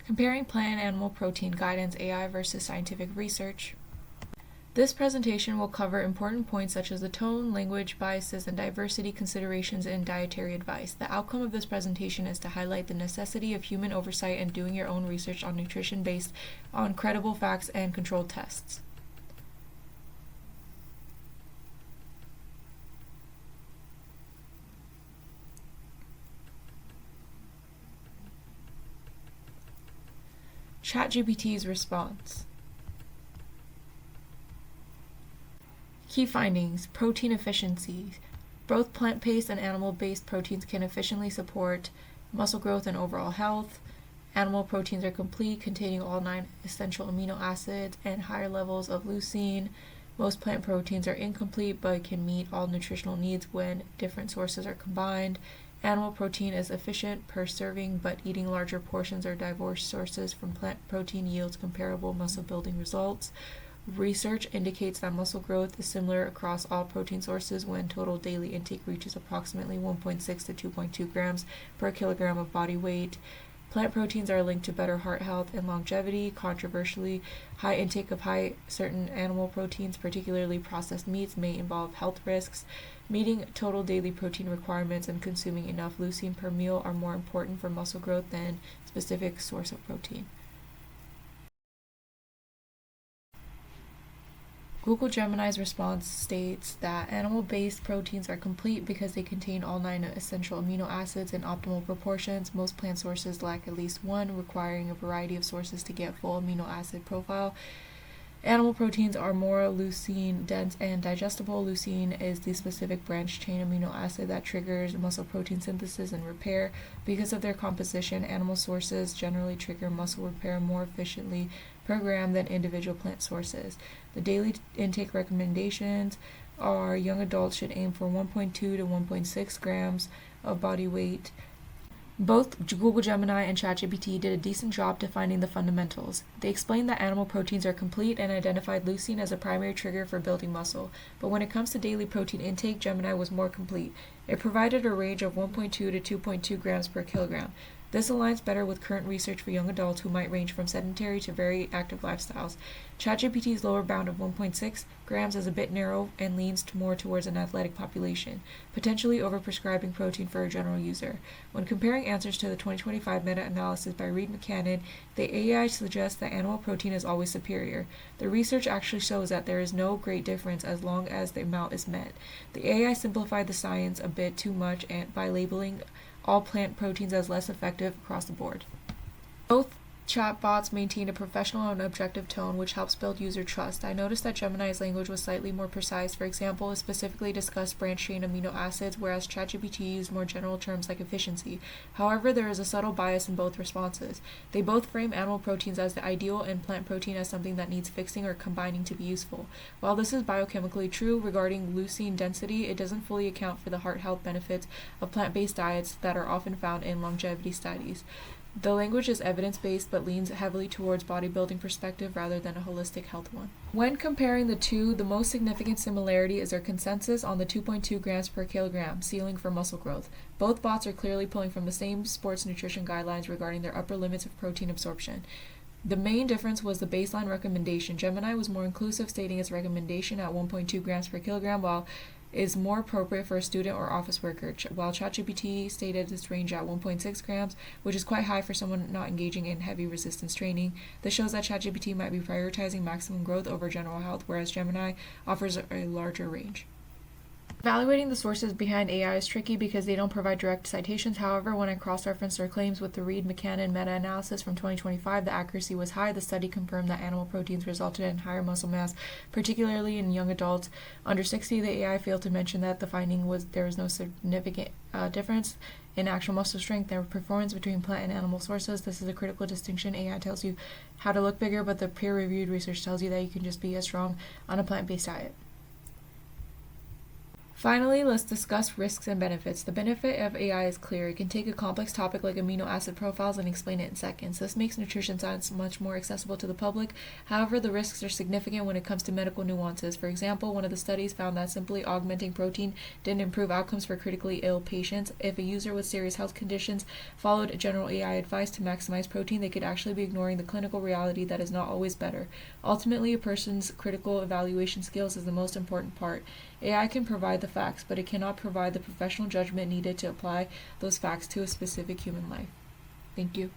Comparing plant and animal protein guidance AI versus scientific research. This presentation will cover important points such as the tone, language, biases, and diversity considerations in dietary advice. The outcome of this presentation is to highlight the necessity of human oversight and doing your own research on nutrition based on credible facts and controlled tests. ChatGPT's response. Key findings: protein efficiency. Both plant-based and animal-based proteins can efficiently support muscle growth and overall health. Animal proteins are complete, containing all 9 essential amino acids and higher levels of leucine. Most plant proteins are incomplete but can meet all nutritional needs when different sources are combined. Animal protein is efficient per serving, but eating larger portions or diverse sources from plant protein yields comparable muscle-building results. Research indicates that muscle growth is similar across all protein sources when total daily intake reaches approximately 1.6 to 2.2 grams per kilogram of body weight. Plant proteins are linked to better heart health and longevity. Controversially, high intake of certain animal proteins, particularly processed meats, may involve health risks. Meeting total daily protein requirements and consuming enough leucine per meal are more important for muscle growth than specific source of protein. Google Gemini's response states that animal-based proteins are complete because they contain all 9 essential amino acids in optimal proportions. Most plant sources lack at least one, requiring a variety of sources to get full amino acid profile. Animal proteins are more leucine dense and digestible. Leucine is the specific branched-chain amino acid that triggers muscle protein synthesis and repair. Because of their composition, animal sources generally trigger muscle repair more efficiently per gram than individual plant sources. The daily intake recommendations are young adults should aim for 1.2 to 1.6 grams of body weight. Both Google Gemini and ChatGPT did a decent job defining the fundamentals. They explained that animal proteins are complete and identified leucine as a primary trigger for building muscle. But when it comes to daily protein intake, Gemini was more complete. It provided a range of 1.2 to 2.2 grams per kilogram. This aligns better with current research for young adults who might range from sedentary to very active lifestyles. ChatGPT's lower bound of 1.6 grams is a bit narrow and leans more towards an athletic population, potentially overprescribing protein for a general user. When comparing answers to the 2025 meta-analysis by Reed McCannon, the AI suggests that animal protein is always superior. The research actually shows that there is no great difference as long as the amount is met. The AI simplified the science a bit too much by labeling all plant proteins as less effective across the board. Both chatbots maintain a professional and objective tone, which helps build user trust. I noticed that Gemini's language was slightly more precise. For example, it specifically discussed branched-chain amino acids, whereas ChatGPT used more general terms like efficiency. However, there is a subtle bias in both responses. They both frame animal proteins as the ideal and plant protein as something that needs fixing or combining to be useful. While this is biochemically true regarding leucine density, it doesn't fully account for the heart health benefits of plant-based diets that are often found in longevity studies. The language is evidence-based but leans heavily towards bodybuilding perspective rather than a holistic health one. When comparing the two, the most significant similarity is their consensus on the 2.2 grams per kilogram ceiling for muscle growth. Both bots are clearly pulling from the same sports nutrition guidelines regarding their upper limits of protein absorption. The main difference was the baseline recommendation. Gemini was more inclusive, stating its recommendation at 1.2 grams per kilogram, while is more appropriate for a student or office worker, while ChatGPT stated its range at 1.6 grams, which is quite high for someone not engaging in heavy resistance training. This shows that ChatGPT might be prioritizing maximum growth over general health, whereas Gemini offers a larger range. Evaluating the sources behind AI is tricky because they don't provide direct citations. However, when I cross-referenced their claims with the Reed McCannon meta-analysis from 2025, the accuracy was high. The study confirmed that animal proteins resulted in higher muscle mass, particularly in young adults under 60. The AI failed to mention that the finding was there was no significant difference in actual muscle strength and performance between plant and animal sources. This is a critical distinction. AI tells you how to look bigger, but the peer-reviewed research tells you that you can just be as strong on a plant-based diet. Finally, let's discuss risks and benefits. The benefit of AI is clear. It can take a complex topic like amino acid profiles and explain it in seconds. This makes nutrition science much more accessible to the public. However, the risks are significant when it comes to medical nuances. For example, one of the studies found that simply augmenting protein didn't improve outcomes for critically ill patients. If a user with serious health conditions followed general AI advice to maximize protein, they could actually be ignoring the clinical reality that is not always better. Ultimately, a person's critical evaluation skills is the most important part. AI can provide the facts, but it cannot provide the professional judgment needed to apply those facts to a specific human life. Thank you.